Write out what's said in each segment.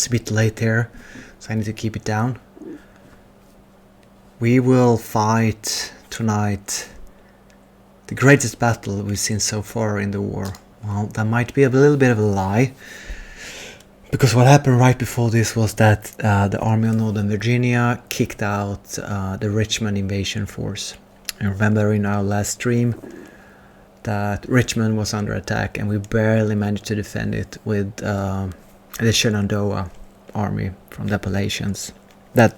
It's a bit late here, so I need to keep it down. We will fight tonight the greatest battle we've seen so far in the war. Well, that might be a little bit of a lie, because what happened right before this was that the Army of Northern Virginia kicked out the Richmond invasion force. And remember in our last stream that Richmond was under attack and we barely managed to defend it with the Shenandoah army from the Appalachians. That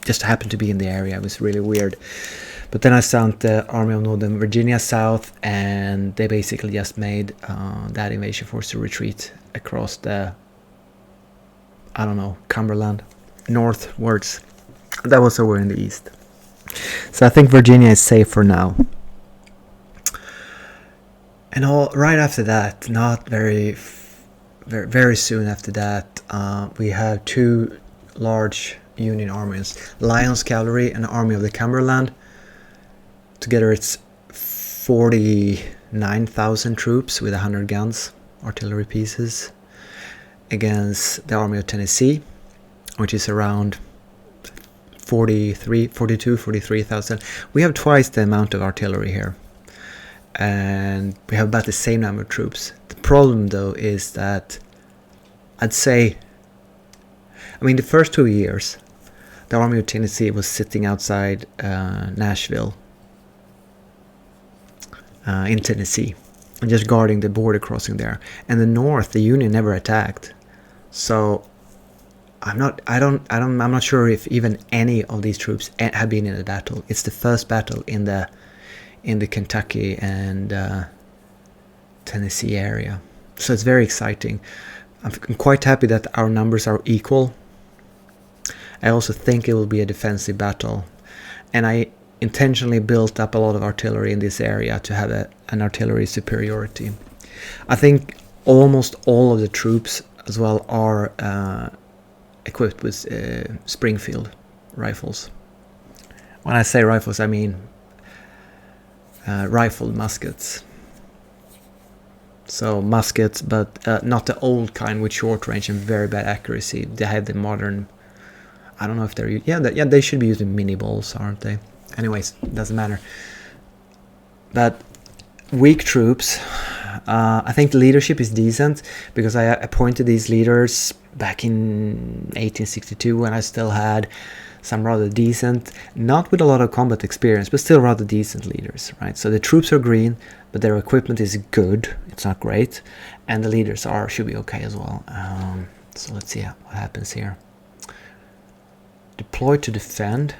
just happened to be in the area. It was really weird. But then I sent the Army of Northern Virginia south, and they basically just made that invasion force to retreat across the, I don't know, Cumberland, northwards. That was over in the east. So I think Virginia is safe for now. And right after that, not very soon after that, we have two large Union armies, Lyons Cavalry and Army of the Cumberland. Together it's 49,000 troops with 100 guns, artillery pieces, against the Army of Tennessee, which is around 43,000. We have twice the amount of artillery here, and we have about the same number of troops. The problem though is that I'd say, I mean, the first 2 years the Army of Tennessee was sitting outside Nashville in Tennessee and just guarding the border crossing there, and the north the Union never attacked. So I'm not sure if even any of these troops have been in a battle. It's the first battle in the Kentucky and Tennessee area, so it's very exciting. I'm quite happy that our numbers are equal. I also think it will be a defensive battle, and I intentionally built up a lot of artillery in this area to have an artillery superiority. I think almost all of the troops as well are equipped with Springfield rifles. When I say rifles, I mean rifled muskets. So muskets, but not the old kind with short range and very bad accuracy. They have the modern, I don't know if they're, they should be using mini balls, aren't they? Anyways, doesn't matter. But weak troops, I think the leadership is decent, because I appointed these leaders back in 1862 when I still had some rather decent, not with a lot of combat experience, but still rather decent leaders, right? So the troops are green, but their equipment is good. It's not great, and the leaders should be okay as well. So let's see what happens here. Deploy to defend.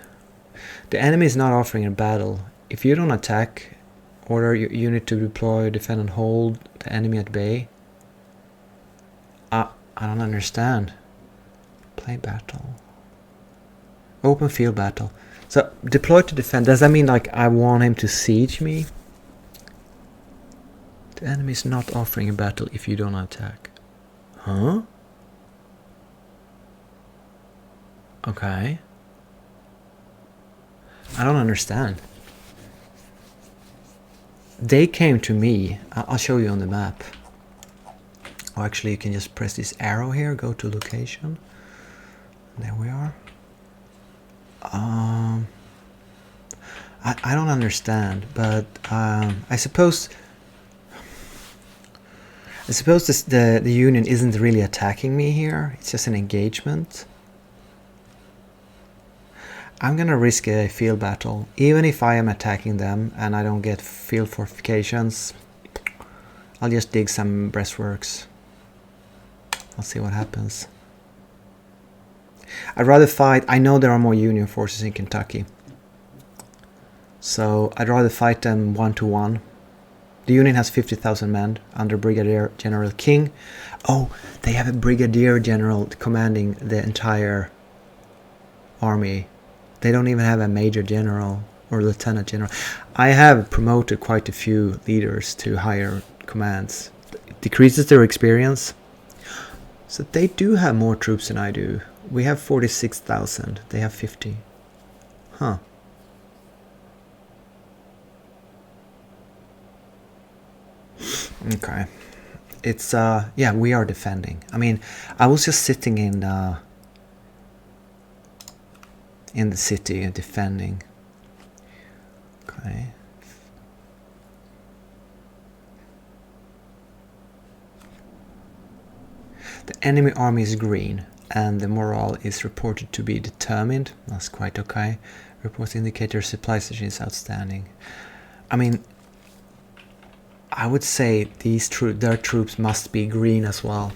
The enemy is not offering a battle. If you don't attack, order your unit to deploy, defend, and hold the enemy at bay. I don't understand. Play battle. Open field battle. So deploy to defend. Does that mean like I want him to siege me? The enemy is not offering a battle if you don't attack. Huh? Okay. I don't understand. They came to me. I'll show you on the map. Oh, actually, you can just press this arrow here, go to location. There we are. I don't understand, but I suppose the Union isn't really attacking me here. It's just an engagement. I'm gonna risk a field battle, even if I am attacking them and I don't get field fortifications. I'll just dig some breastworks. I'll see what happens. I'd rather fight. I know there are more Union forces in Kentucky, so I'd rather fight them 1-to-1. The Union has 50,000 men under Brigadier General King. Oh, they have a Brigadier General commanding the entire army. They don't even have a Major General or Lieutenant General. I have promoted quite a few leaders to higher commands. It decreases their experience. So they do have more troops than I do. We have 46,000. They have 50. Huh. Okay. it's yeah, we are defending. I mean, I was just sitting in the city and defending. Okay. The enemy army is green, and the morale is reported to be determined. That's quite okay. Reports indicate their supply station is outstanding. I mean, I would say their troops must be green as well.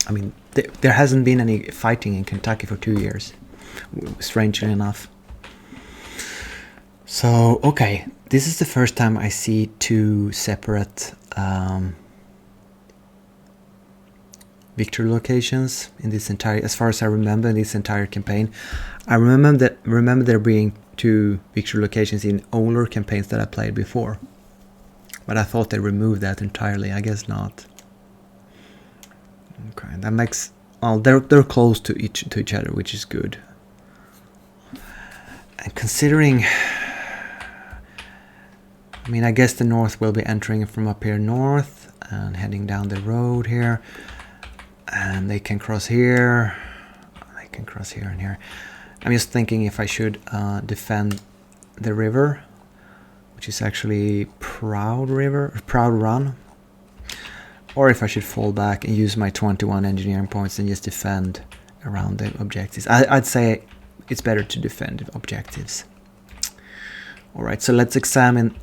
I mean, there hasn't been any fighting in Kentucky for 2 years, strangely enough. So, okay, this is the first time I see two separate victory locations in this entire, as far as I remember, in this entire campaign. I remember there being two victory locations in older campaigns that I played before, but I thought they removed that entirely. I guess not. Okay, that makes, well, they're close to each other, which is good. And considering, I mean, I guess the North will be entering from up here north and heading down the road here. And they can cross here. They can cross here and here. I'm just thinking if I should defend the river, which is actually Proud Run, or if I should fall back and use my 21 engineering points and just defend around the objectives. I'd say it's better to defend objectives. All right, so let's examine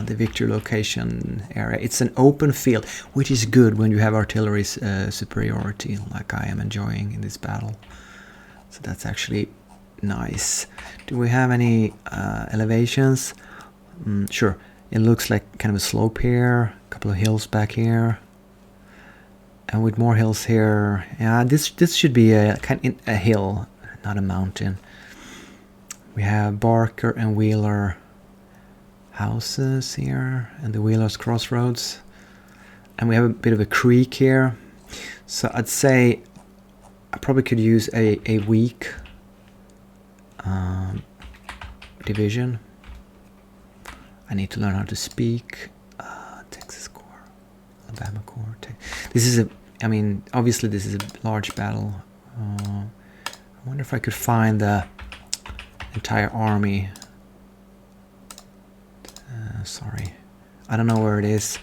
the victory location area. It's an open field, which is good when you have artillery's superiority, like I am enjoying in this battle. So that's actually nice. Do we have any elevations? Sure. It looks like kind of a slope here, a couple of hills back here, and with more hills here. Yeah, this should be a hill, not a mountain. We have Barker and Wheeler houses here, and the Wheeler's Crossroads, and we have a bit of a creek here. So I'd say I probably could use a weak division. I need to learn how to speak. Texas Corps, Alabama Corps. This is I mean, obviously this is a large battle. I wonder if I could find the entire army. Sorry, I don't know where it is.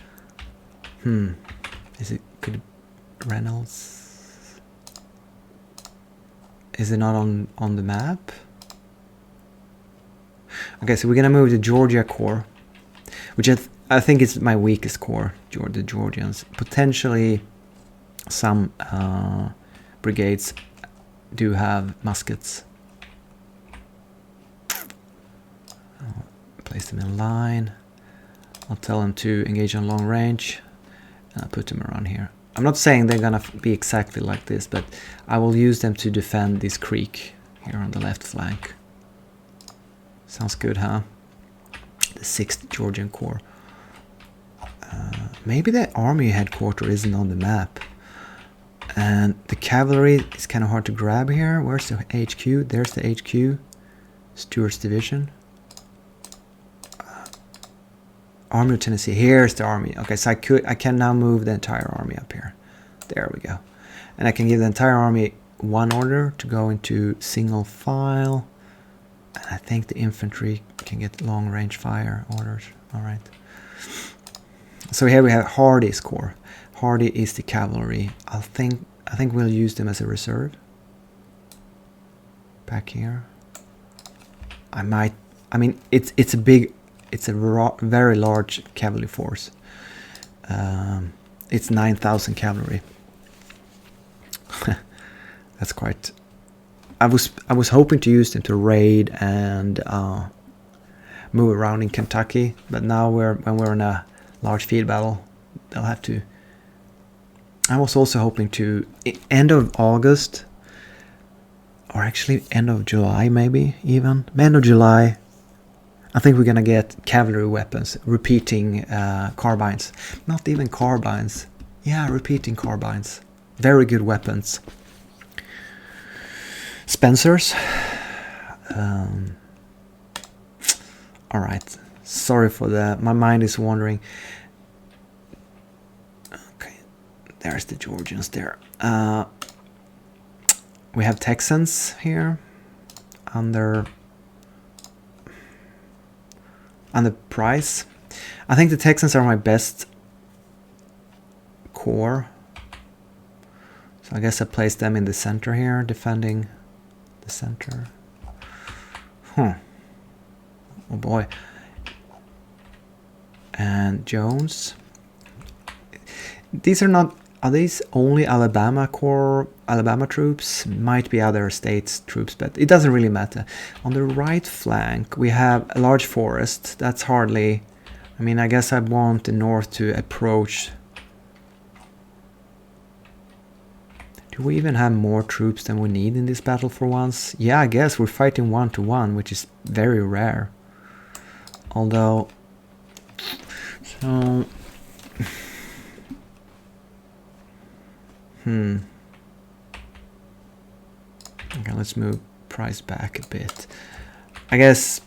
Is it Reynolds? Is it not on the map? Okay, so we're gonna move the Georgia Corps, which I think is my weakest corps, the Georgians. Potentially some brigades do have muskets. I'll place them in line. I'll tell them to engage on long range, and I'll put them around here. I'm not saying they're gonna be exactly like this, but I will use them to defend this creek here on the left flank. Sounds good, huh? The 6th Georgian Corps. Maybe the army headquarters isn't on the map. And the cavalry is kind of hard to grab here. Where's the HQ? There's the HQ. Stewart's Division. Army of Tennessee. Here's the army. Okay, so I can now move the entire army up here. There we go. And I can give the entire army one order to go into single file. And I think the infantry can get long range fire orders. All right. So here we have Hardy's Corps. Hardy is the cavalry. I think we'll use them as a reserve. Back here. I mean, it's a very large cavalry force. It's 9,000 cavalry. That's quite. I was hoping to use them to raid and move around in Kentucky, but now when we're in a large field battle, they'll have to. I was also hoping to end of August, or actually end of July, maybe even end of July. I think we're gonna get cavalry weapons, repeating carbines. Not even carbines. Yeah, repeating carbines. Very good weapons. Spencers. All right. Sorry for that. My mind is wandering. There's the Georgians there. We have Texans here under price. I think the Texans are my best core. So I guess I place them in the center here, defending the center. Oh boy. And Jones. These are not... Are these only Alabama troops? Might be other states' troops, but it doesn't really matter. On the right flank, we have a large forest. That's hardly... I mean, I guess I want the north to approach. Do we even have more troops than we need in this battle for once? Yeah, I guess we're fighting 1-to-1, which is very rare. Although... So... Okay, let's move price back a bit. I guess...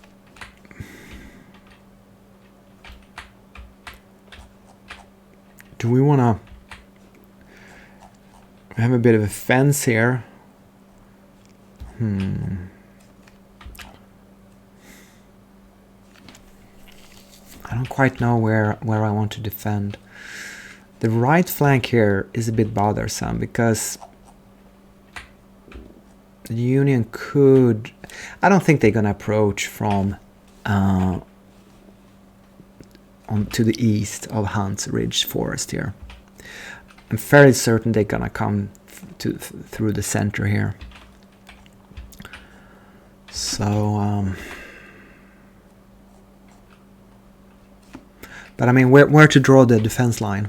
Do we want to... We have a bit of a fence here. I don't quite know where I want to defend. The right flank here is a bit bothersome because the Union could... I don't think they're gonna approach from on to the east of Hunt's Ridge Forest here. I'm fairly certain they're gonna come through the center here. So, but I mean, where to draw the defense line?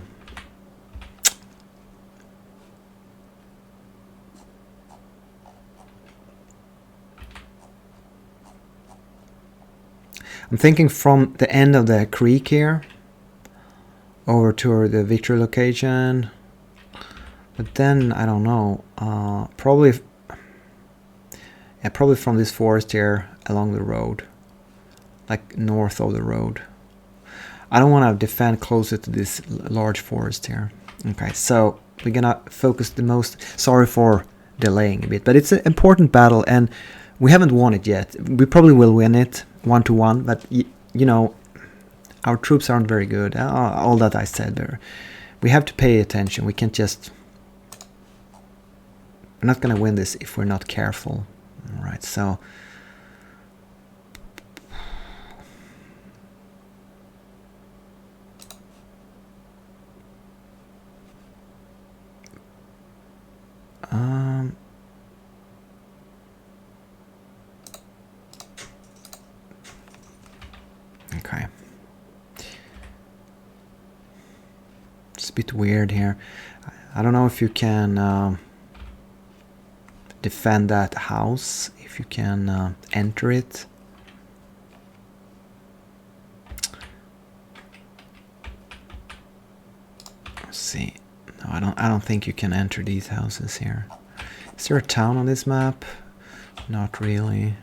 I'm thinking from the end of the creek here over to the victory location, but then I don't know. Probably from this forest here along the road, like north of the road. I don't want to defend closer to this large forest here. Okay, so we're gonna focus the most. Sorry for delaying a bit, but it's an important battle and we haven't won it yet. We probably will win it 1-to-1, but you know, our troops aren't very good. All that I said there. We have to pay attention. We can't just... We're not gonna win this if we're not careful. All right, so... Okay. It's a bit weird here. I don't know if you can defend that house, if you can enter it. Let's see. No, I don't think you can enter these houses here. Is there a town on this map? Not really.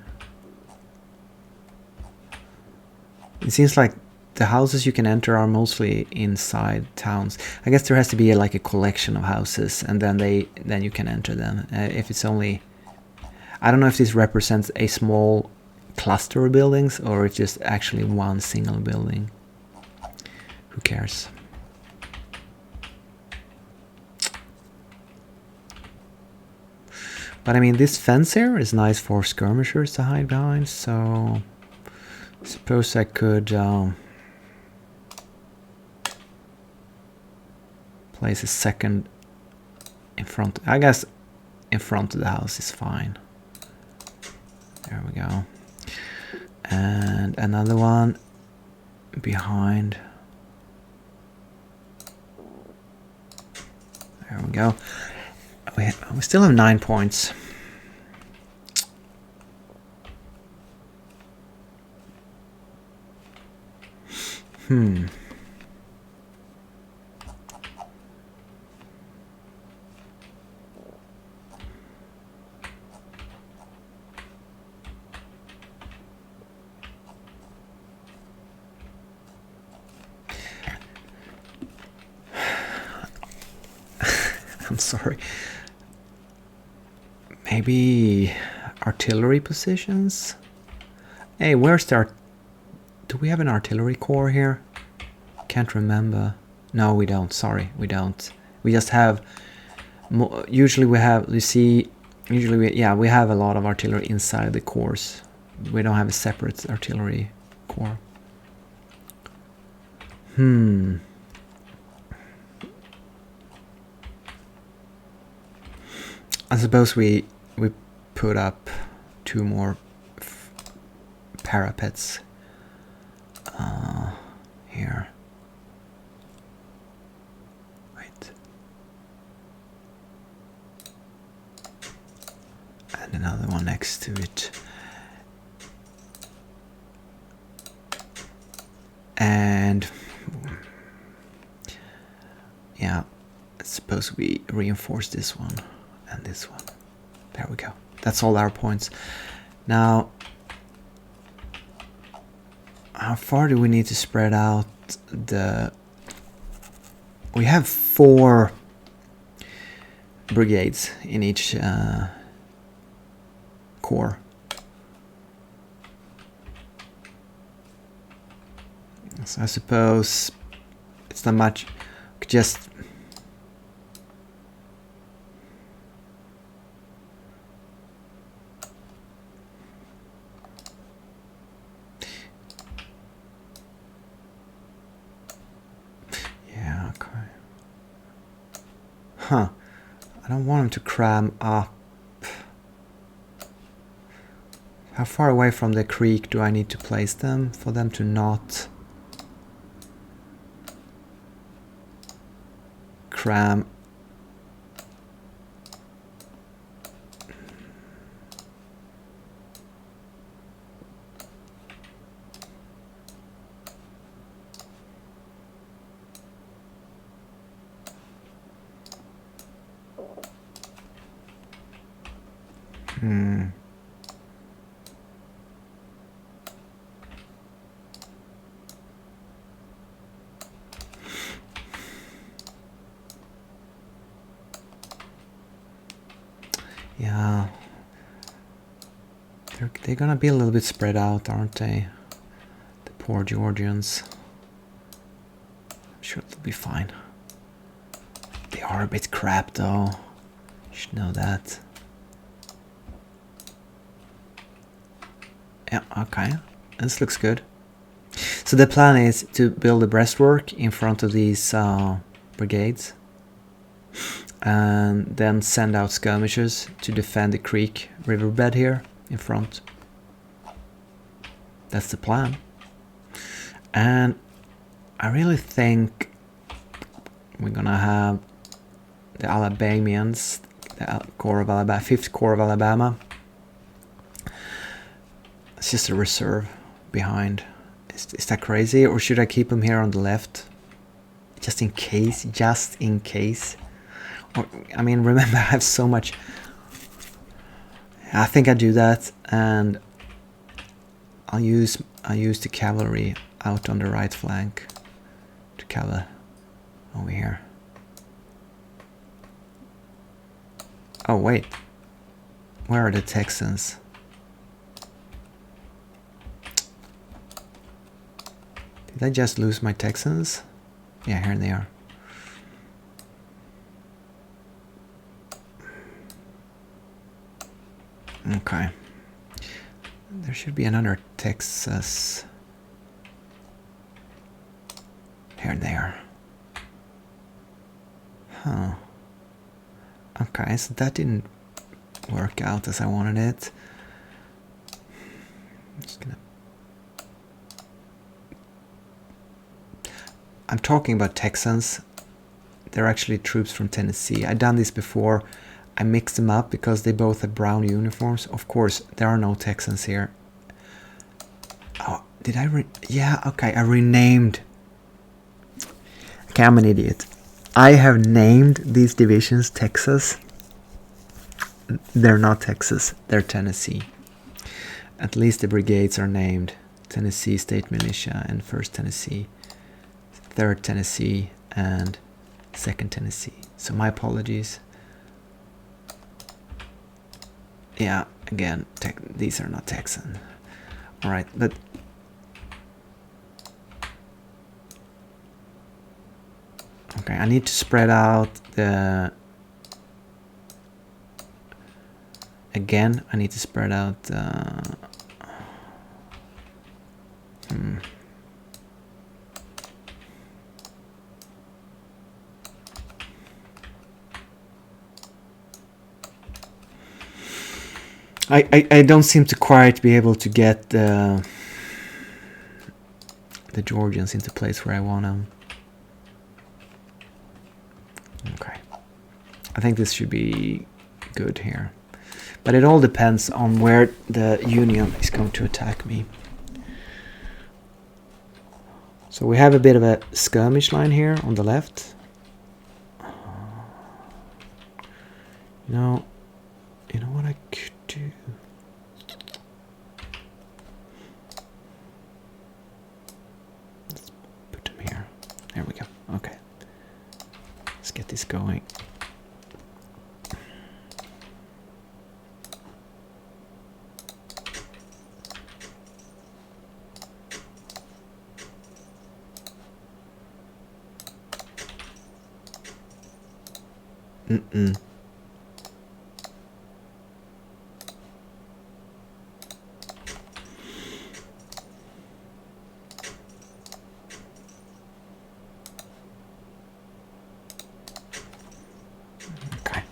It seems like the houses you can enter are mostly inside towns. I guess there has to be like a collection of houses, and then you can enter them. If it's only, I don't know if this represents a small cluster of buildings or it's just actually one single building. Who cares? But I mean, this fence here is nice for skirmishers to hide behind, so I suppose I could place a second in front. I guess in front of the house is fine. There we go. And another one behind. There we go. We still have 9 points. Sorry. Maybe artillery positions? Hey, where's the do we have an artillery corps here? Can't remember. No, we don't. Sorry, we don't. We just have... usually we have... You see... Usually we have a lot of artillery inside the corps. We don't have a separate artillery corps. I suppose we put up 2 more parapets here. Wait. And another one next to it. And yeah, I suppose we reinforce this one and this one. There we go. That's all our points. Now, how far do we need to spread out the... We have 4 brigades in each corps. So I suppose it's not much. Just... Huh. I don't want them to cram up. How far away from the creek do I need to place them for them to not cram? Yeah, they're gonna be a little bit spread out, aren't they? The poor Georgians. I'm sure it'll be fine. They are a bit crap though. You should know that. Yeah, okay. This looks good. So the plan is to build a breastwork in front of these brigades. And then send out skirmishers to defend the creek riverbed here in front. That's the plan. And I really think we're gonna have the Alabamians, the Corps of Alabama, 5th Corps of Alabama. It's just a reserve behind. Is that crazy, or should I keep them here on the left? Just in case, just in case. Or, I mean, remember, I have so much. I think I do that, and I'll use the cavalry out on the right flank to cover over here. Oh wait, where are the Texans? Did I just lose my Texans? Yeah, here they are. Okay. There should be another Texas. Here they are. Huh. Okay, so that didn't work out as I wanted it. I'm talking about Texans. They're actually troops from Tennessee. I've done this before. I mixed them up because they both have brown uniforms. Of course, there are no Texans here. Oh, did I yeah, okay, I renamed. Okay, I'm an idiot. I have named these divisions Texas. They're not Texas, they're Tennessee. At least the brigades are named Tennessee State Militia and 1st Tennessee, 3rd Tennessee and 2nd Tennessee. So my apologies. Yeah, again, these are not Texan. All right, but okay, I need to spread out the. Again, I need to spread out. I don't seem to quite be able to get the Georgians into place where I want them. Okay, I think this should be good here, but it all depends on where the Union is going to attack me. So we have a bit of a skirmish line here on the left. You know what I could do? Let's put them here. There we go. Okay. Let's get this going. Okay,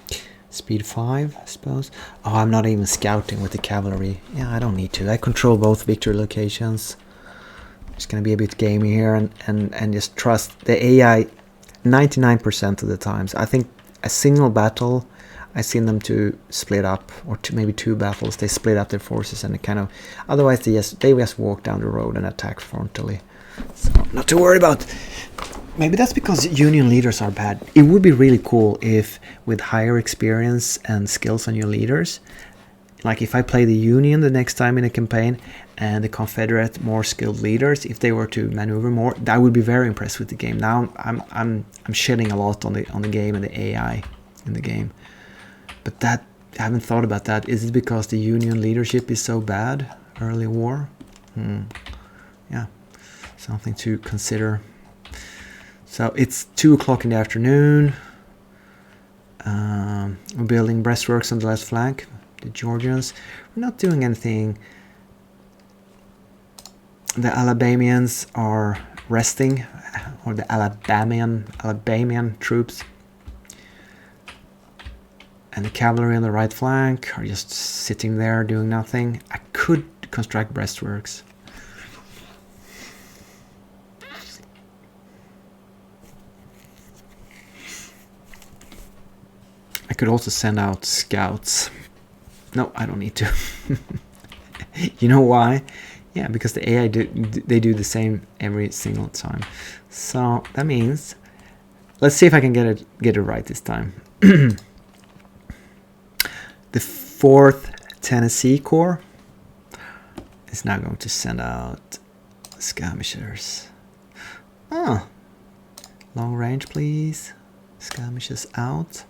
speed 5, I suppose. Oh, I'm not even scouting with the cavalry. Yeah, I don't need to. I control both victory locations. Just gonna be a bit gamey here and just trust the AI 99% of the times. I think a single battle, I've seen them to split up, or maybe 2 battles, they split up their forces and it kind of, otherwise they just walk down the road and attack frontally. So not to worry about. Maybe that's because Union leaders are bad. It would be really cool if, with higher experience and skills on your leaders, like if I play the Union the next time in a campaign and the Confederate more skilled leaders, if they were to maneuver more, I would be very impressed with the game. Now I'm shedding a lot on the game and the AI in the game, but that I haven't thought about that. Is it because the Union leadership is so bad early war? Yeah, something to consider. So it's 2 o'clock in the afternoon. We're building breastworks on the left flank. The Georgians, we're not doing anything. The Alabamians are resting, or the Alabamian troops, and the cavalry on the right flank are just sitting there doing nothing. I could construct breastworks. I could also send out scouts. No, I don't need to. You know why? Yeah, because the AI they do the same every single time. So that means, let's see if I can get it right this time. The 4th Tennessee Corps is now going to send out skirmishers. Oh, long range, please. Skirmishes out.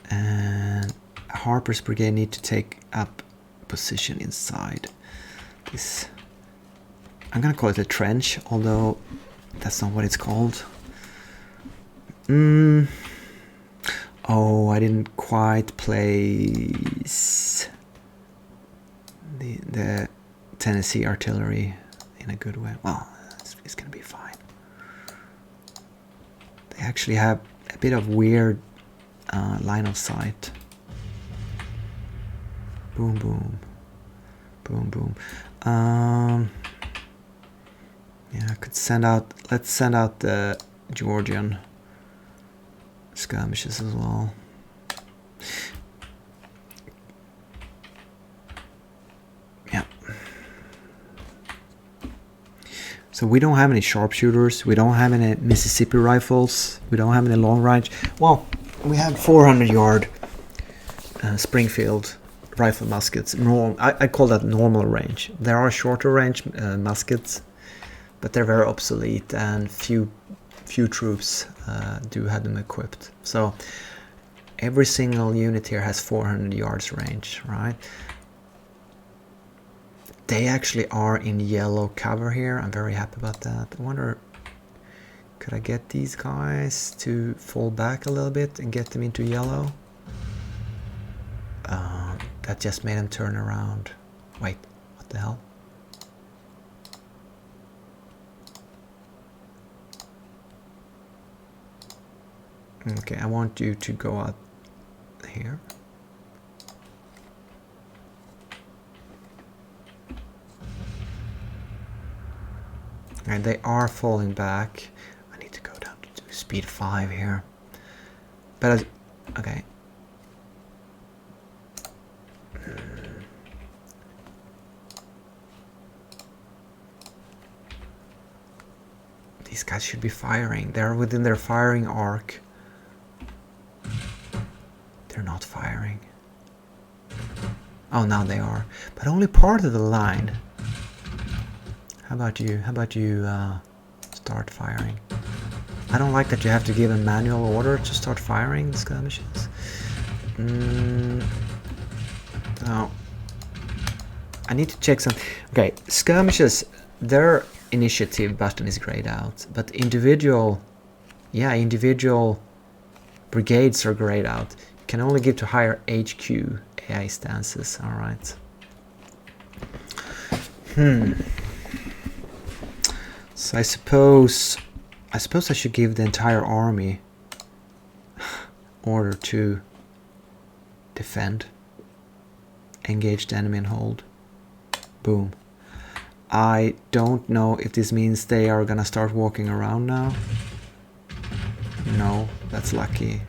And Harper's brigade need to take up position inside this. I'm gonna call it a trench, although that's not what it's called. Oh, I didn't quite place the Tennessee artillery in a good way. Well, it's gonna be fine. They actually have a bit of weird line of sight. Boom, boom, boom, boom. Yeah, I could send out. Let's send out the Georgian skirmishes as well. Yeah. So we don't have any sharpshooters. We don't have any Mississippi rifles. We don't have any long range. Well, we have 400-yard Springfield rifle muskets. I call that normal range. There are shorter range muskets, but they're very obsolete, and few troops do have them equipped. So every single unit here has 400 yards range, right? They actually are in yellow cover here. I'm very happy about that. I wonder, could I get these guys to fall back a little bit and get them into yellow? That just made them turn around. Wait, what the hell? Okay, I want you to go out here. And they are falling back. I need to go down to speed 5 here. But okay. These guys should be firing. They're within their firing arc. They're not firing. Oh, now they are. But only part of the line. How about you? How about you start firing? I don't like that you have to give a manual order to start firing the skirmishes. No. I need to check some. Okay, skirmishes, their initiative button is grayed out, but individual brigades are grayed out. You can only give to higher HQ AI stances. All right. So I suppose I should give the entire army order to defend, engage the enemy and hold. Boom. I don't know if this means they are gonna start walking around now. No, that's lucky.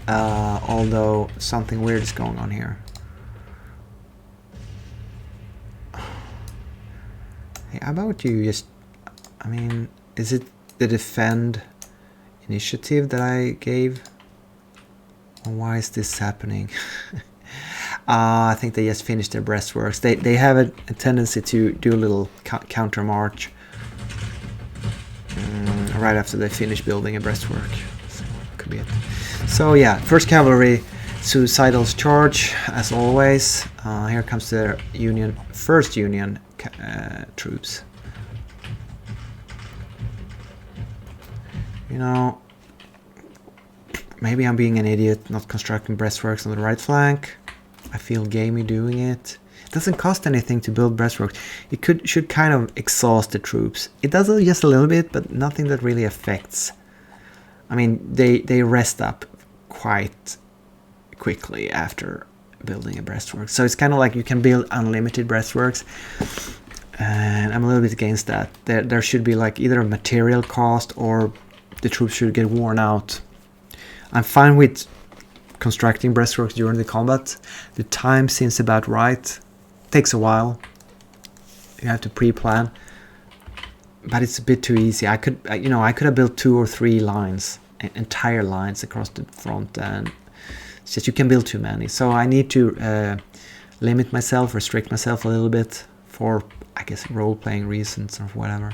Although something weird is going on here. Hey, how about you just, I mean, is it the defend initiative that I gave? Or why is this happening? I think they just finished their breastworks. They have a tendency to do a little counter march right after they finish building a breastwork. So could be it. So yeah, first cavalry, suicidal's charge as always. Here comes the first Union troops. You know, maybe I'm being an idiot not constructing breastworks on the right flank. I feel gamey doing it. It doesn't cost anything to build breastworks. It should kind of exhaust the troops. It does just a little bit, but nothing that really affects. I mean, they rest up quite quickly after building a breastwork. So it's kind of like you can build unlimited breastworks. And I'm a little bit against that. There should be like either a material cost or the troops should get worn out. I'm fine with constructing breastworks during the combat. The time seems about right. Takes a while. You have to pre-plan, but it's a bit too easy. I could have built 2 or 3 lines, entire lines across the front, and it's just you can build too many. So I need to limit myself, restrict myself a little bit for, I guess, role-playing reasons or whatever.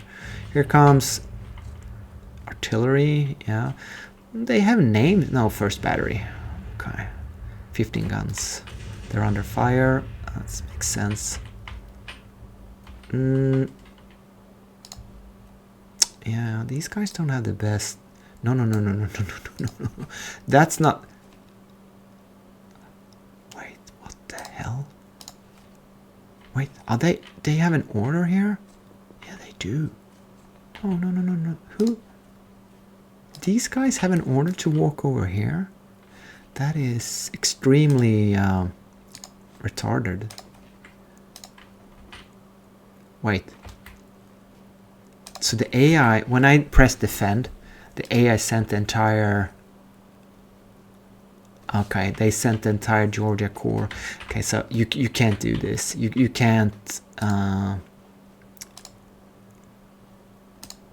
Here comes artillery. Yeah, they have named. No, first battery. Okay, 15 guns. They're under fire. That makes sense. Yeah, these guys don't have the best. No. That's not. Wait, what the hell? Wait, are they have an order here? Yeah, they do. Oh, no. Who? These guys have an order to walk over here? That is extremely retarded. Wait. So the AI, when I pressed defend, the AI sent the entire... Okay, they sent the entire Georgia Corps. Okay, so you can't do this. You can't...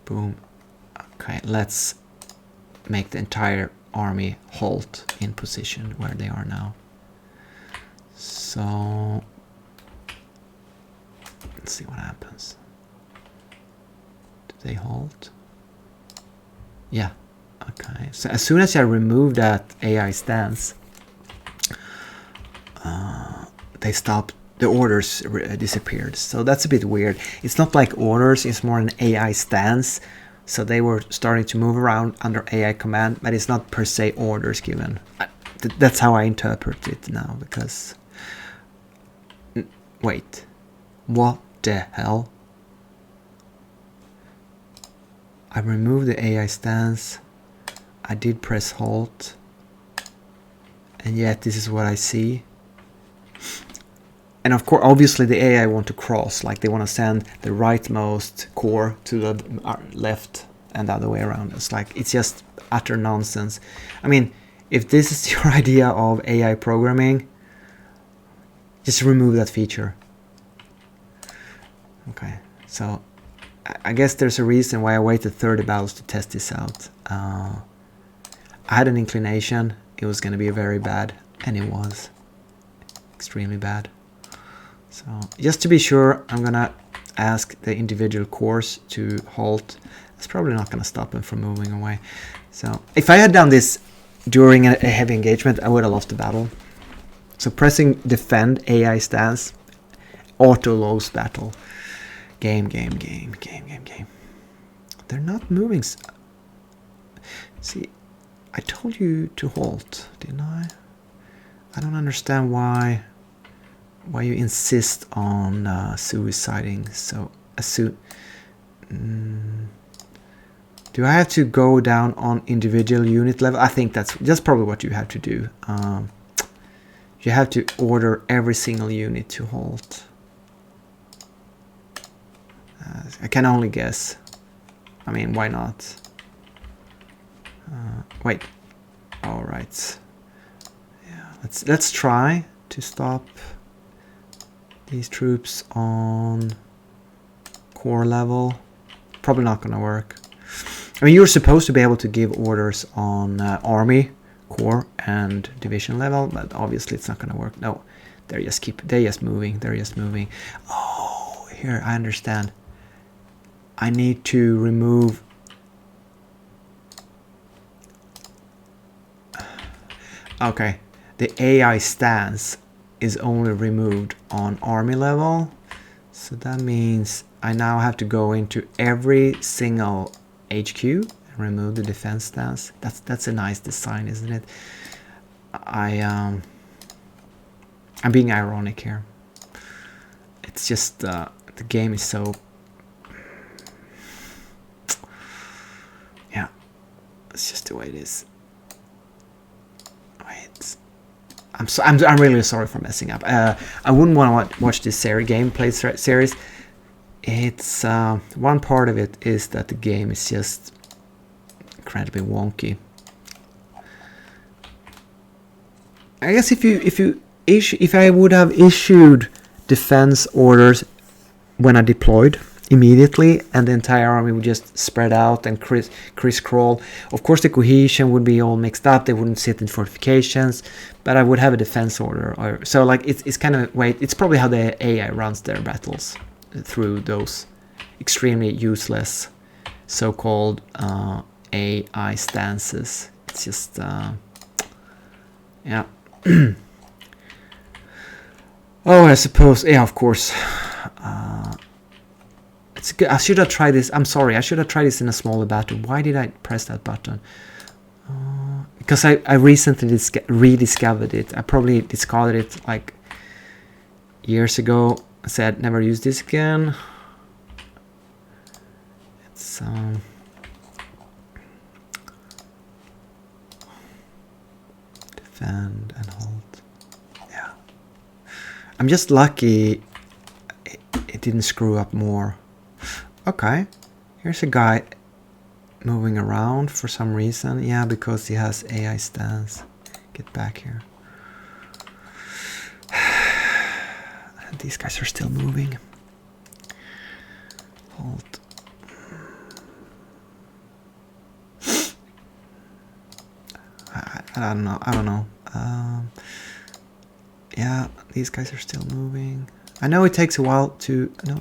Boom. Okay, let's make the entire army halt in position where they are now. So let's see what happens. Do they halt? Yeah. Okay. So as soon as I remove that AI stance, they stopped. The orders disappeared. So that's a bit weird. It's not like orders. It's more an AI stance. So they were starting to move around under AI command, but it's not per se orders given. That's how I interpret it now. Because wait, what the hell? I removed the AI stance. I did press halt, and yet this is what I see. And of course, obviously the AI want to cross, like they want to send the rightmost core to the left and the other way around. It's like, it's just utter nonsense. I mean, if this is your idea of AI programming, just remove that feature. Okay, so I guess there's a reason why I waited 30 battles to test this out. I had an inclination it was going to be very bad, and it was extremely bad. So just to be sure, I'm going to ask the individual cores to halt. It's probably not going to stop them from moving away. So if I had done this during a heavy engagement, I would have lost the battle. So pressing defend AI stance, auto lose battle. Game. They're not moving. See, I told you to halt, didn't I? I don't understand why you insist on suiciding so soon. Do I have to go down on individual unit level? I think that's probably what you have to do. You have to order every single unit to halt. I can only guess. I mean, why not? Wait. All right. Yeah. Let's try to stop these troops on core level. Probably not going to work. I mean, you're supposed to be able to give orders on army, core, and division level, but obviously it's not going to work. No, they're just moving. They're just moving. Oh, here I understand. I need to remove. Okay, the AI stance is only removed on army level, so that means I now have to go into every single HQ and remove the defense stance. That's a nice design, isn't it? I'm being ironic here. It's just the game is so, yeah, it's just the way it is. Wait, I'm really sorry for messing up. I wouldn't want to watch this gameplay series. It's one part of it is that the game is just incredibly wonky. I guess if I would have issued defense orders when I deployed immediately, and the entire army would just spread out and criss-crawl, of course the cohesion would be all mixed up. They wouldn't sit in fortifications, but I would have a defense order. So like it's kind of it's probably how the AI runs their battles, through those extremely useless so-called AI stances. It's just yeah. Oh, I suppose, yeah, of course. It's good. I should have tried this. I'm sorry, I should have tried this in a smaller battle. Why did I press that button? Because I recently rediscovered it. I probably discarded it like years ago. I said never use this again. It's defend and hold. Yeah, I'm just lucky it didn't screw up more. Okay, here's a guy moving around for some reason. Yeah, because he has AI stance. Get back here. These guys are still moving. Hold. I don't know. Yeah, these guys are still moving. I know it takes a while to. No,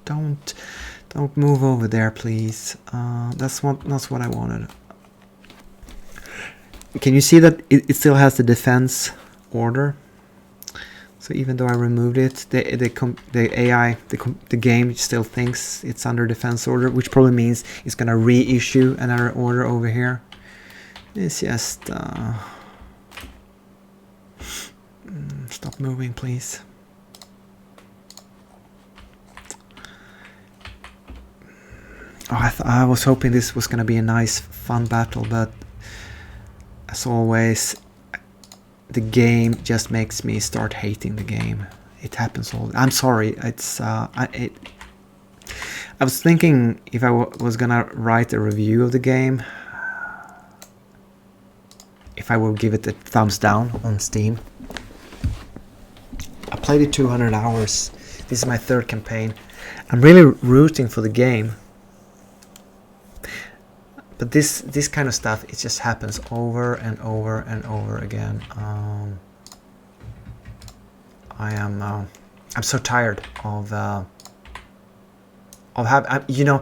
don't. Don't move over there, please. That's what I wanted. Can you see that it still has the defense order? So even though I removed it, the AI, the game still thinks it's under defense order, which probably means it's gonna reissue another order over here. It's just stop moving, please. Oh, I was hoping this was gonna be a nice, fun battle, but as always, the game just makes me start hating the game. It happens all. I'm sorry. It's I was thinking if I was gonna write a review of the game, if I would give it a thumbs down on Steam. I played it 200 hours. This is my third campaign. I'm really rooting for the game. But this kind of stuff, it just happens over and over and over again. I'm so tired of having, you know,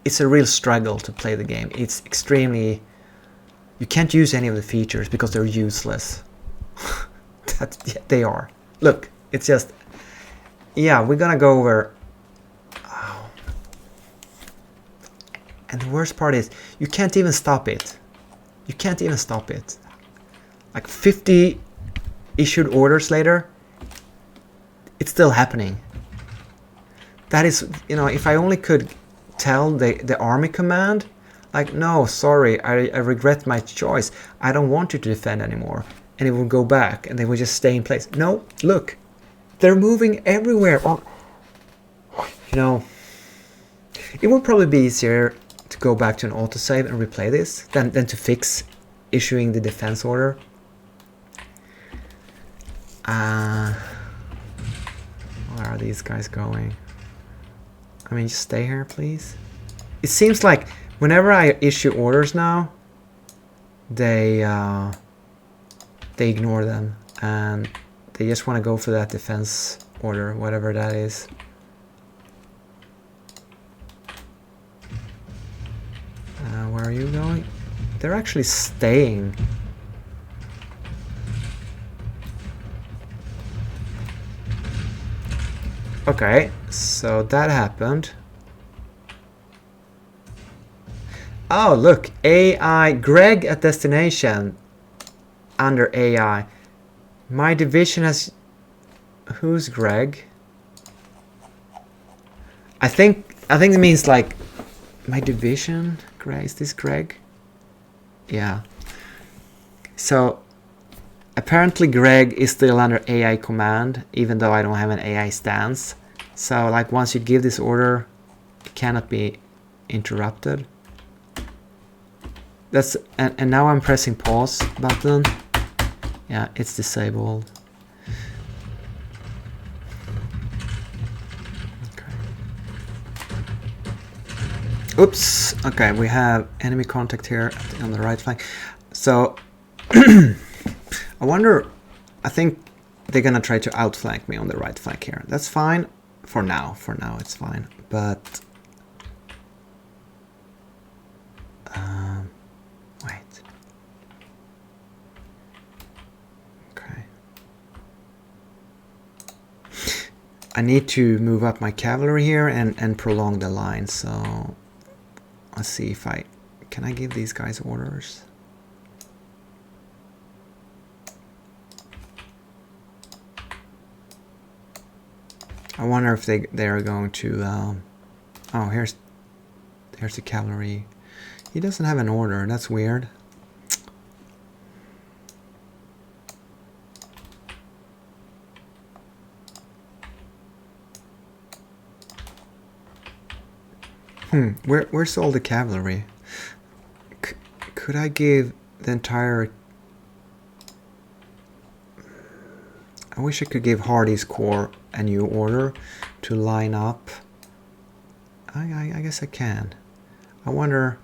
it's a real struggle to play the game. It's extremely, you can't use any of the features because they're useless. Yeah, they are. Look, it's just, yeah, we're gonna go over. And the worst part is, you can't even stop it. You can't even stop it. Like 50 issued orders later, it's still happening. That is, you know, if I only could tell the army command, like, no, sorry, I regret my choice. I don't want you to defend anymore. And it will go back and they will just stay in place. No, look, they're moving everywhere. Oh, you know, it would probably be easier to go back to an autosave and replay this than to fix issuing the defense order. Where are these guys going? I mean, just stay here, please. It seems like whenever I issue orders now, they ignore them and they just want to go for that defense order, whatever that is. Where are you going? They're actually staying. Okay, so that happened. Oh, look, AI, Greg at destination, under AI. My division has, who's Greg? I think it means like, my division, Greg, is this Greg? Yeah. So, apparently Greg is still under AI command, even though I don't have an AI stance. So, like, once you give this order, it cannot be interrupted. That's, and now I'm pressing pause button. Yeah, it's disabled. Oops. Okay, we have enemy contact here on the right flank. So, I wonder, I think they're gonna try to outflank me on the right flank here. That's fine for now. For now, it's fine. But, wait. Okay. I need to move up my cavalry here and prolong the line, so let's see if can I give these guys orders? I wonder if they're going to, oh, here's the cavalry. He doesn't have an order, that's weird. Where's all the cavalry? Could I give the entire... I wish I could give Hardy's Corps a new order to line up. I guess I can. I wonder...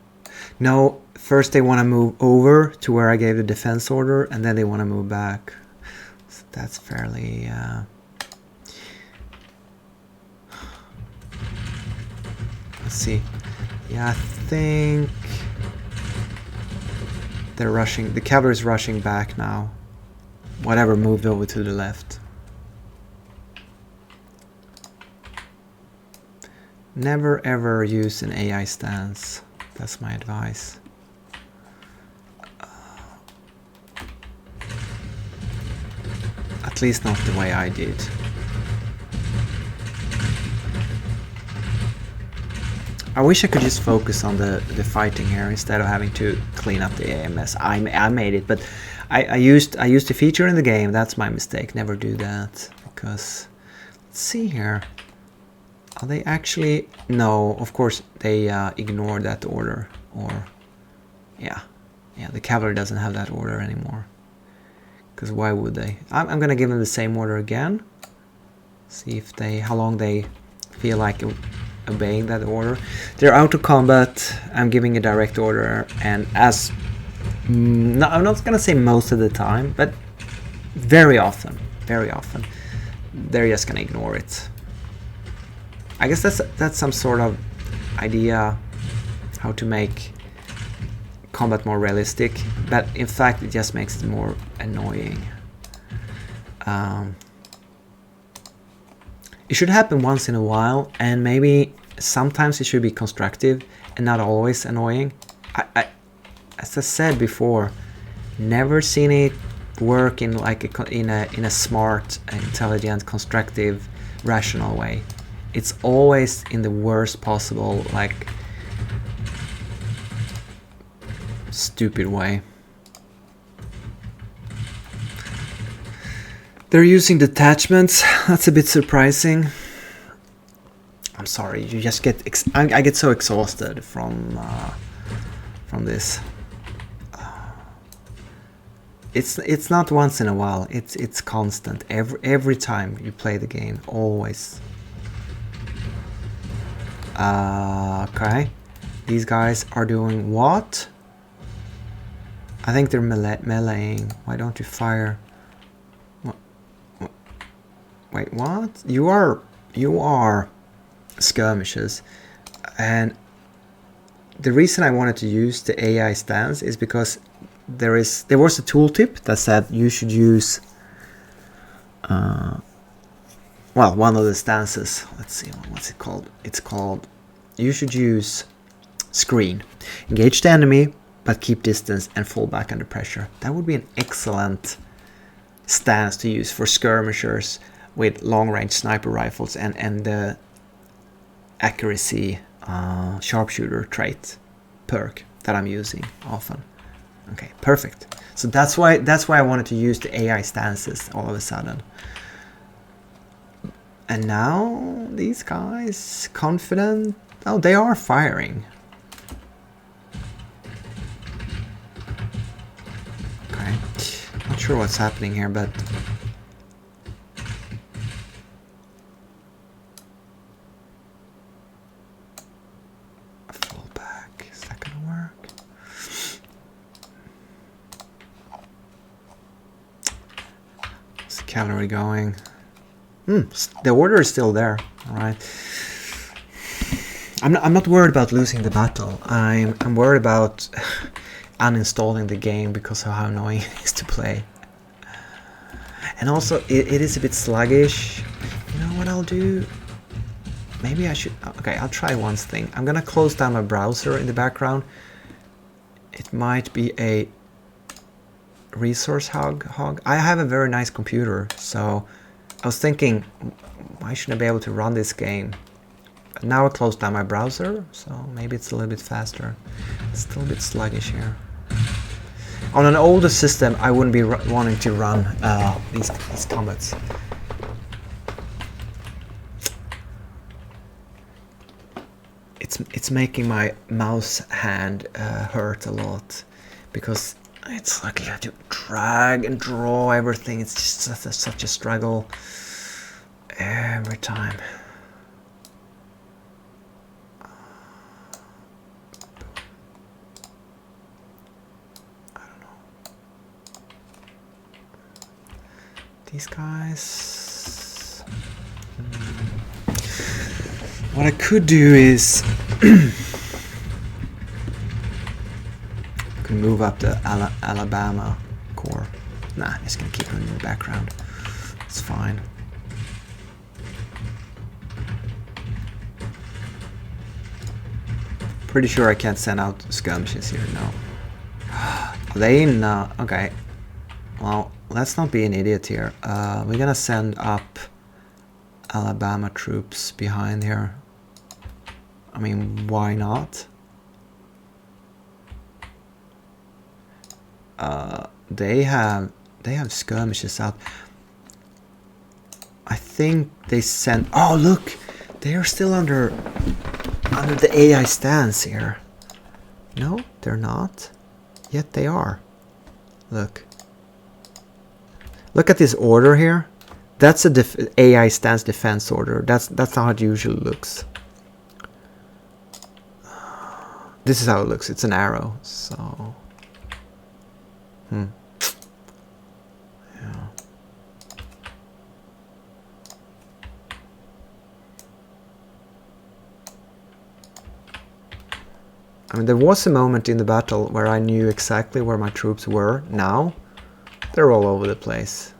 No, first they want to move over to where I gave the defense order, and then they want to move back. So that's fairly... Let's see. Yeah, I think they're rushing. The cavalry is rushing back now. Whatever moved over to the left. Never ever use an AI stance. That's my advice. At least not the way I did. I wish I could just focus on the fighting here instead of having to clean up the AMS. I made it, but I used a feature in the game. That's my mistake. Never do that, because let's see here. Are they actually? No, of course they ignored that order. Or yeah, the cavalry doesn't have that order anymore. Because why would they? I'm gonna give them the same order again. See if how long they feel like obeying that order. They're out of combat. I'm giving a direct order, and as no, I'm not gonna say most of the time, but very often, they're just gonna ignore it. I guess that's some sort of idea how to make combat more realistic, but in fact it just makes it more annoying. It should happen once in a while, and maybe sometimes it should be constructive and not always annoying. As I said before, never seen it work in like in a smart, intelligent, constructive, rational way. It's always in the worst possible, like, stupid way. They're using detachments. That's a bit surprising. I'm sorry, you just get I get so exhausted from this. It's not once in a while. It's constant. Every time you play the game, always. Okay, these guys are doing what? I think they're meleeing. Why don't you fire? What? Wait, what? You are skirmishes, and the reason I wanted to use the AI stance is because there was a tooltip that said you should use well, one of the stances. Let's see, what's it called? It's called you should use screen, engage the enemy but keep distance and fall back under pressure. That would be an excellent stance to use for skirmishers with long-range sniper rifles and the accuracy sharpshooter trait perk that I'm using often. Okay, perfect. So that's why I wanted to use the AI stances all of a sudden. And now these guys confident. Oh, they are firing. Okay, not sure what's happening here, but a fall back. Is that gonna work? Where's the cavalry going? The order is still there. All right. I'm not worried about losing the battle. I'm worried about uninstalling the game because of how annoying it is to play. And also, it is a bit sluggish. You know what I'll do? Maybe I should. Okay, I'll try one thing. I'm gonna close down my browser in the background. It might be a resource hog. I have a very nice computer, so I was thinking, why shouldn't I be able to run this game? But now I closed down my browser, so maybe it's a little bit faster. It's still a bit sluggish here. On an older system, I wouldn't be wanting to run these combats. It's making my mouse hand hurt a lot, because it's like you have to drag and draw everything. It's just such a struggle every time. I don't know. These guys. What I could do is Can move up the Alabama Corps. Nah, just gonna keep him in the background. It's fine. Pretty sure I can't send out skirmishes here, no. Are they in, okay. Well, let's not be an idiot here. We're gonna send up Alabama troops behind here. I mean, why not? They have skirmishes out. I think they sent. Oh, look, they are still under the AI stance here. No, they're not. Yet they are. Look at this order here. That's a AI stance defense order. That's how it usually looks. This is how it looks. It's an arrow. So. Yeah. I mean, there was a moment in the battle where I knew exactly where my troops were. Now, they're all over the place.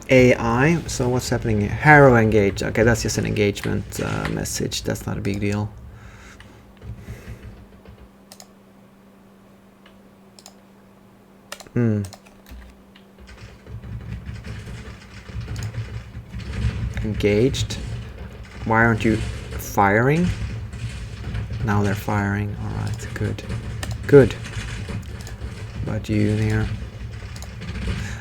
AI, so what's happening here? Harrow engage. Okay, that's just an engagement message. That's not a big deal. Engaged. Why aren't you firing? Now they're firing. Alright, good. Good. About you here.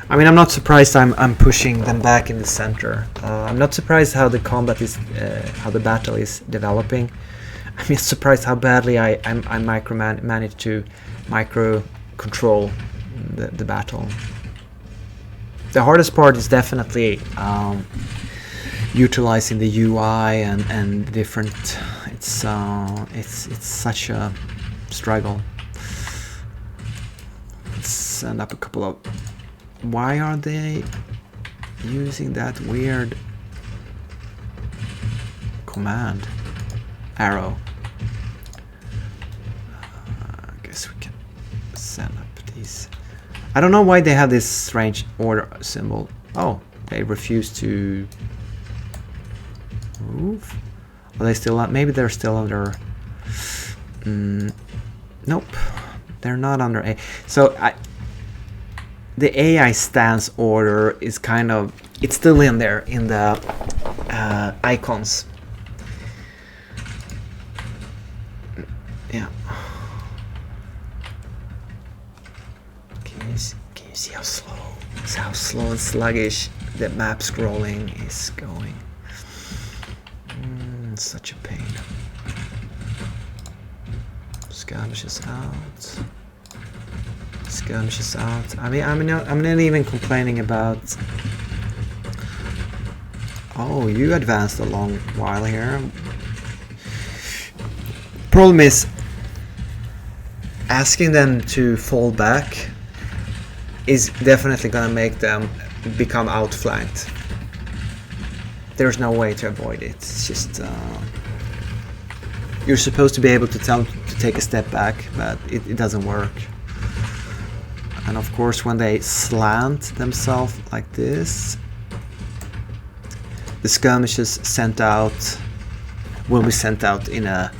I mean, I'm not surprised I'm pushing them back in the center. I'm not surprised how the combat is, how the battle is developing. I'm just surprised how badly I managed to micro control the battle. The hardest part is definitely utilizing the UI and different. It's such a struggle. Let's send up a couple of. Why are they using that weird command? Arrow. I guess we can send up these. I don't know why they have this strange order symbol. Oh, they refuse to move. Are they still? Maybe they're still under. Nope, they're not under A. So the AI stance order is kind of, it's still in there in the icons. Yeah. Can you see how slow and sluggish the map scrolling is going? Such a pain. Skirmishes out. Skirmishes out. I mean, I'm not even complaining about. Oh, you advanced a long while here. Problem is, asking them to fall back is definitely gonna make them become outflanked. There's no way to avoid it. It's just you're supposed to be able to tell them to take a step back, but it doesn't work. And of course, when they slant themselves like this, the skirmishes sent out will be sent out in a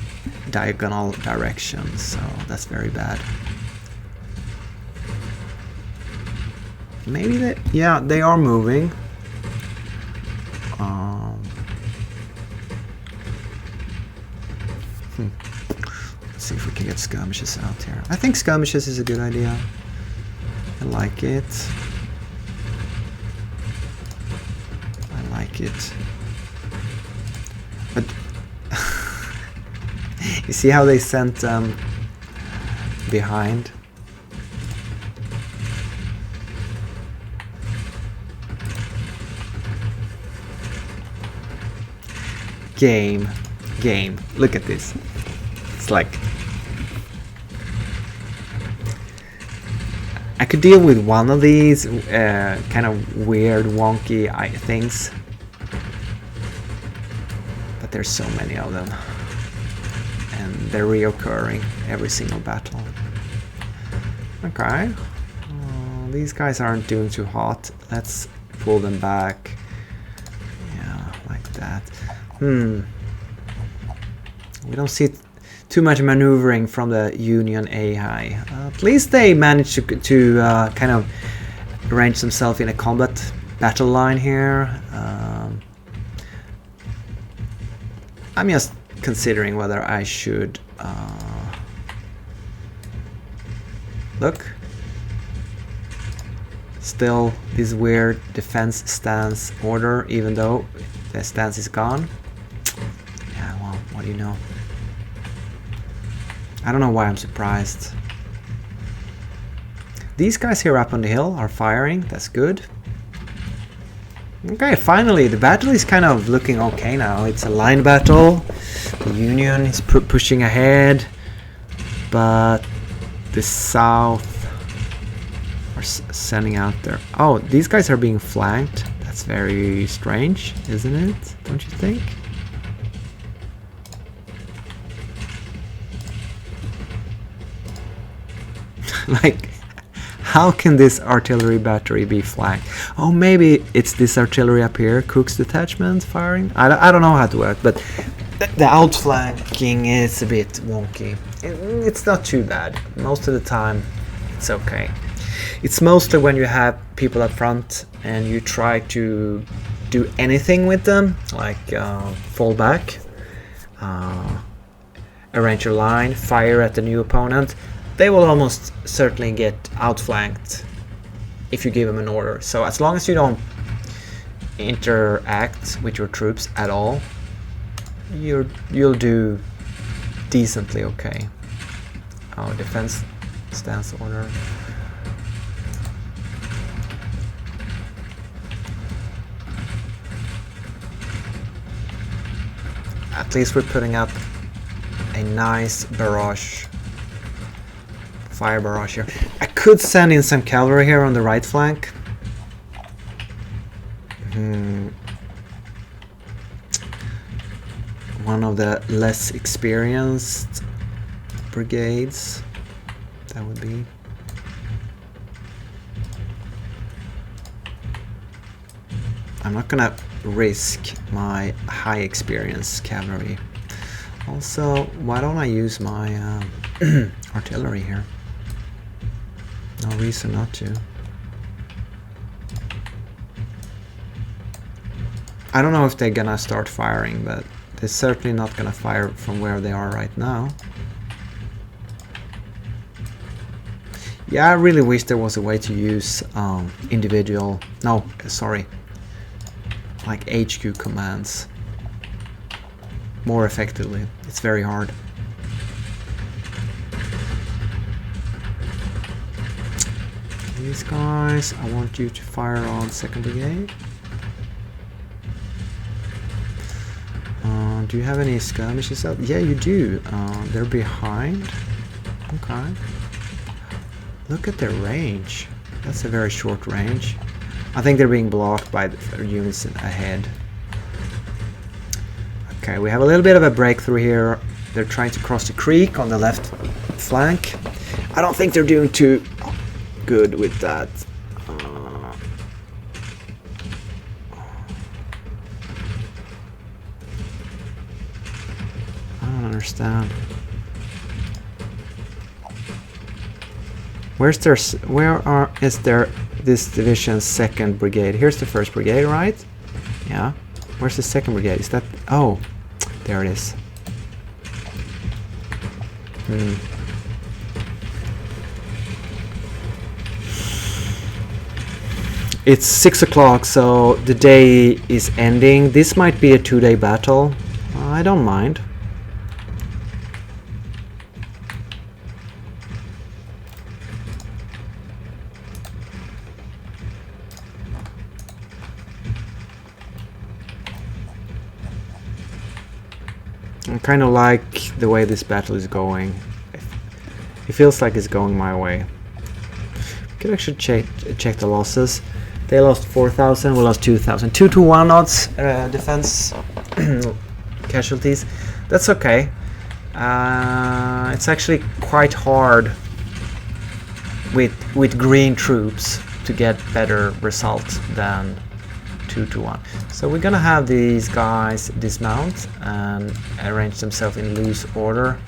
diagonal direction, so that's very bad. Maybe they, yeah, they are moving. Let's see if we can get skirmishes out here. I think skirmishes is a good idea. I like it. I like it. But you see how they sent behind? Game. Look at this. It's like I could deal with one of these kind of weird, wonky things. But there's so many of them. And they're reoccurring every single battle. Okay. These guys aren't doing too hot. Let's pull them back. Yeah, like that. We don't see too much maneuvering from the Union AI. At least they managed to kind of arrange themselves in a combat battle line here. I'm just considering whether I should look. Still this weird defense stance order, even though the stance is gone. Yeah, well, what do you know? I don't know why I'm surprised. These guys here up on the hill are firing. That's good. Okay, finally, the battle is kind of looking okay now. It's a line battle. The Union is pushing ahead, but the South are sending out their... Oh, these guys are being flanked. That's very strange, isn't it? Don't you think? Like, how can this artillery battery be flanked? Oh, maybe it's this artillery up here, Cook's detachment firing? I don't know how to work, but the outflanking is a bit wonky. It's not too bad. Most of the time, it's okay. It's mostly when you have people up front and you try to do anything with them, like fall back, arrange your line, fire at the new opponent. They will almost certainly get outflanked if you give them an order. So as long as you don't interact with your troops at all, you'll do decently okay. Oh, defense stance order. At least we're putting up a nice barrage. Fire barrage here. I could send in some cavalry here on the right flank. One of the less experienced brigades, that would be. I'm not gonna risk my high experience cavalry. Also, why don't I use my artillery here? No reason not to. I don't know if they're gonna start firing, but they're certainly not gonna fire from where they are right now. Yeah, I really wish there was a way to use individual, no, sorry, like HQ commands more effectively. It's very hard. These guys, I want you to fire on 2nd Brigade. Do you have any skirmishes out? Yeah, you do. They're behind. Okay. Look at their range. That's a very short range. I think they're being blocked by the units ahead. Okay, we have a little bit of a breakthrough here. They're trying to cross the creek on the left flank. I don't think they're doing too good with that. I don't understand. Is there this division's 2nd Brigade? Here's the 1st Brigade, right? Yeah. Where's the 2nd Brigade? Is that... Oh, there it is. It's 6 o'clock, so the day is ending. This might be a 2-day battle. I don't mind. I kind of like the way this battle is going. It feels like it's going my way. Could actually check the losses. They lost 4,000, we lost 2,000. 2-to-1 odds defense casualties. That's okay. It's actually quite hard with green troops to get better results than 2-to-1. So we're gonna have these guys dismount and arrange themselves in loose order.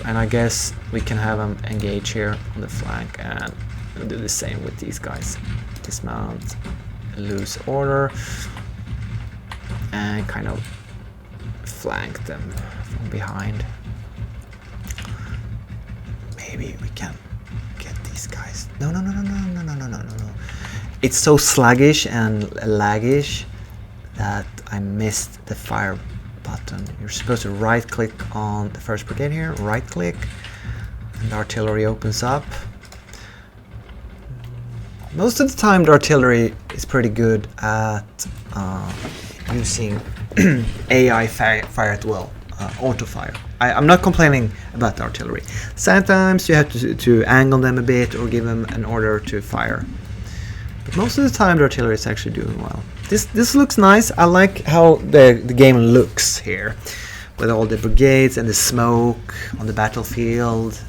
And I guess we can have them engage here on the flank, and we'll do the same with these guys. Dismount, loose order, and kind of flank them from behind. Maybe we can get these guys. No. It's so sluggish and laggish that I missed the fire button. You're supposed to right click on the first brigade here, right click, and the artillery opens up. Most of the time the artillery is pretty good at using AI fire at will, auto fire. I'm not complaining about the artillery. Sometimes you have to angle them a bit or give them an order to fire. But most of the time the artillery is actually doing well. This looks nice. I like how the game looks here, with all the brigades and the smoke on the battlefield.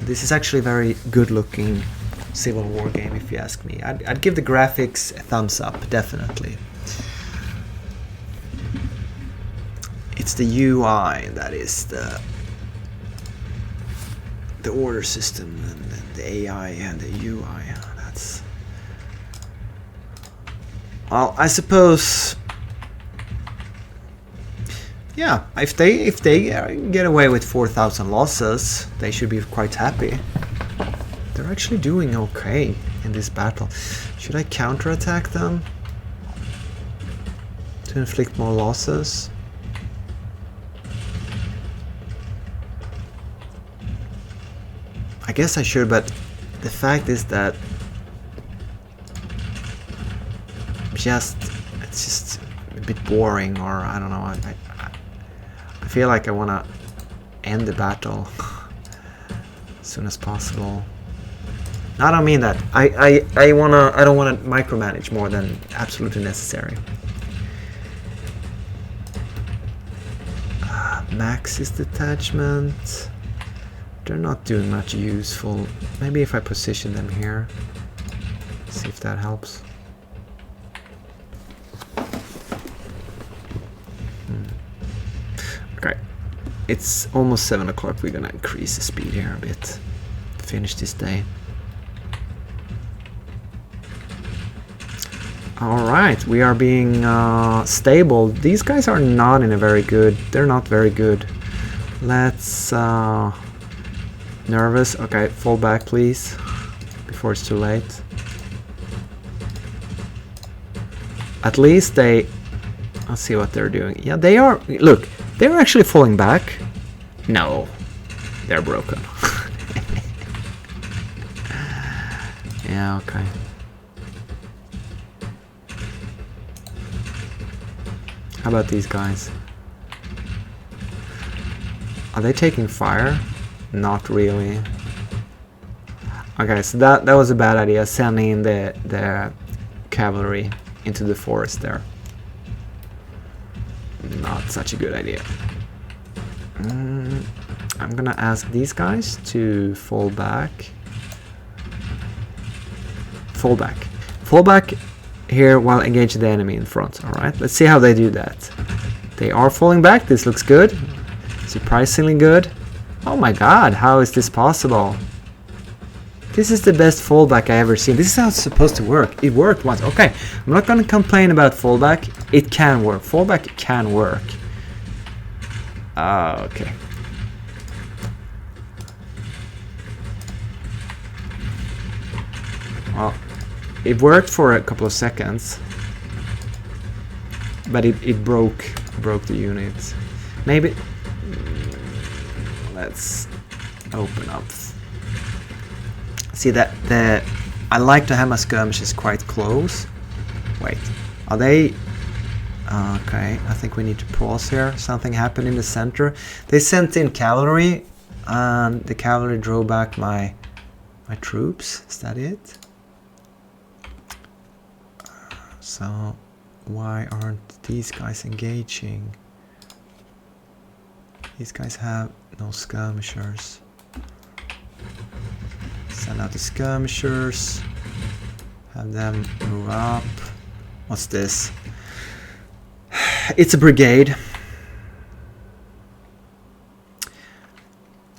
This is actually a very good looking Civil War game, if you ask me. I'd give the graphics a thumbs up, definitely. It's the UI that is the order system, and the AI and the UI. That's, well, I suppose, yeah, if they get away with 4,000 losses, they should be quite happy. They're actually doing okay in this battle. Should I counterattack them to inflict more losses? I guess I should, but the fact is that it's just a bit boring, or I don't know. I feel like I want to end the battle as soon as possible. I don't mean that. I don't want to micromanage more than absolutely necessary. Max's detachment. They're not doing much useful. Maybe if I position them here, see if that helps. Okay, it's almost 7 o'clock. We're gonna increase the speed here a bit. Finish this day. Alright, we are being stable. These guys are not in a very good... They're not very good. Let's... nervous. Okay, fall back please, before it's too late. At least they... Let's see what they're doing. Yeah, they are... Look, they're actually falling back. No, they're broken. Yeah, okay. How about these guys? Are they taking fire? Not really. Okay, so that was a bad idea, sending the cavalry into the forest there. Not such a good idea. I'm gonna ask these guys to fall back. Fall back. Fall back here while engaging the enemy in front. Alright, let's see how they do that. They are falling back. This looks good. Surprisingly good. Oh my god, how is this possible? This is the best fallback I ever seen. This is how it's supposed to work. It worked once. Okay, I'm not gonna complain about fallback. It can work. Fallback can work. Okay. Well, it worked for a couple of seconds, but it broke the unit. Maybe let's open up. See that I like to have my skirmishes quite close. Wait, are they? Okay, I think we need to pause here. Something happened in the center. They sent in cavalry, and the cavalry drove back my My troops, is that it? So why aren't these guys engaging? These guys have no skirmishers. Send out the skirmishers. Have them move up. What's this? It's a brigade.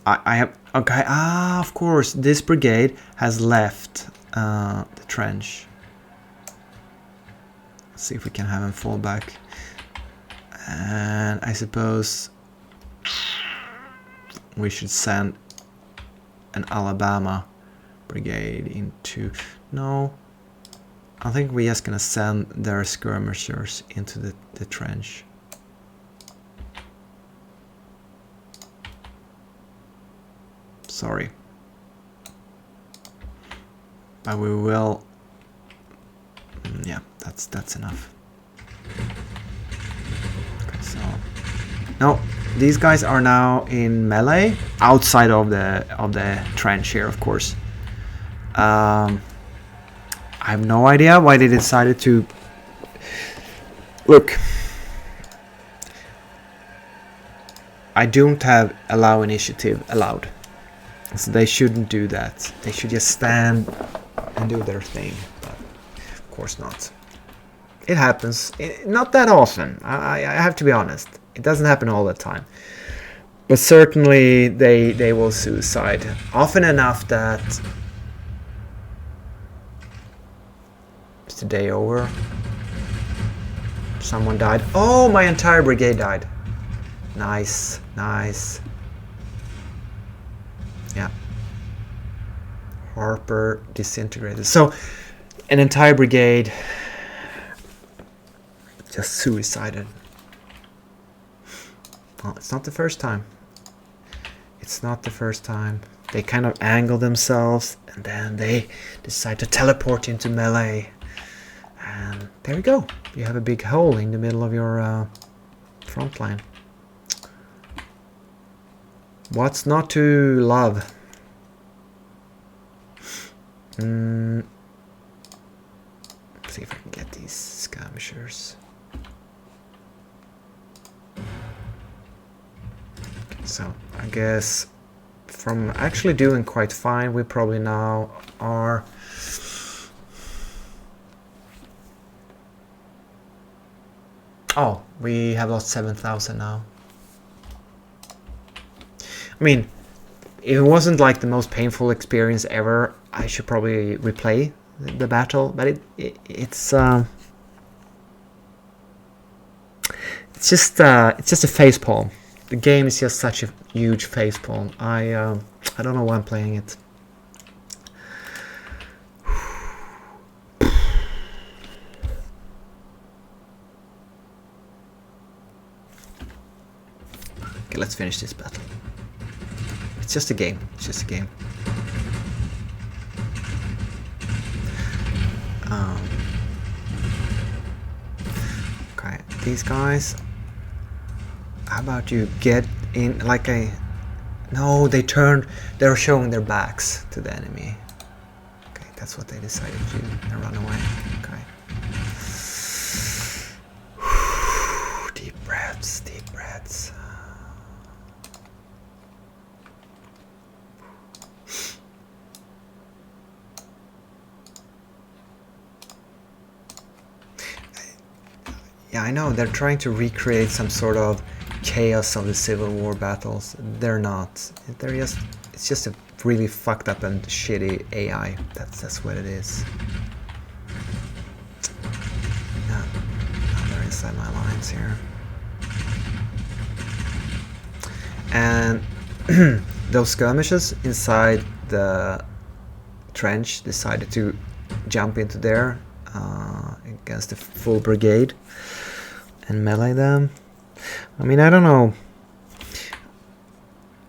I have, okay, of course, this brigade has left the trench. Let's see if we can have him fall back. And I suppose we should send an Alabama brigade into... No, I think we're just gonna send their skirmishers into the trench. Sorry, but we will. Yeah, that's enough. Okay, so no, these guys are now in melee outside of the trench here, of course. I have no idea why they decided to look. I don't have allow initiative allowed. So they shouldn't do that. They should just stand and do their thing. But of course not. It happens. Not that often. I have to be honest. It doesn't happen all the time. But certainly they will suicide. Often enough that it's the day over. Someone died. Oh, my entire brigade died. Nice. Nice. Yeah. Harper disintegrated. So an entire brigade just suicided. Well, it's not the first time. It's not the first time. They kind of angle themselves and then they decide to teleport into melee. And there you go. You have a big hole in the middle of your front line. What's not to love? Let's see if I can get these skirmishers. So I guess from actually doing quite fine, we probably now are we have lost 7,000 now. I mean, if it wasn't like the most painful experience ever, I should probably replay the battle, but it's just a facepalm. The game is just such a huge facepalm. I don't know why I'm playing it. Okay, let's finish this battle. It's just a game. It's just a game. Okay, these guys. How about you get in like a... No, they turned... They're showing their backs to the enemy. Okay, that's what they decided to do. They run away. Okay. Deep breaths, deep breaths. Yeah, I know, they're trying to recreate some sort of chaos of the Civil War battles. They're not. They're just, it's just a really fucked up and shitty AI. That's what it is. Yeah, now they're inside my lines here. And those skirmishes inside the trench decided to jump into there against the full brigade and melee them. I mean, I don't know.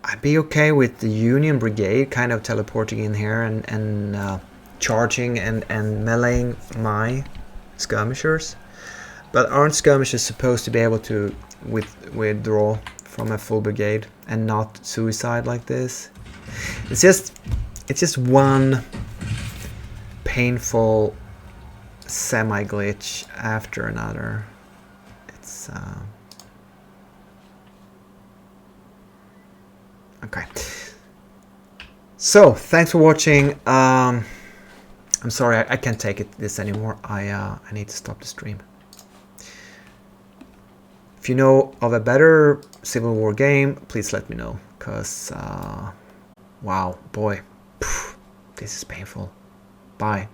I'd be okay with the Union Brigade kind of teleporting in here and charging and meleeing my skirmishers. But aren't skirmishers supposed to be able to withdraw from a full brigade and not suicide like this? It's It's just one painful semi-glitch after another. It's okay. So thanks for watching. I'm sorry, I can't take this anymore. I need to stop the stream. If you know of a better Civil War game, please let me know. Cause wow, boy, this is painful. Bye.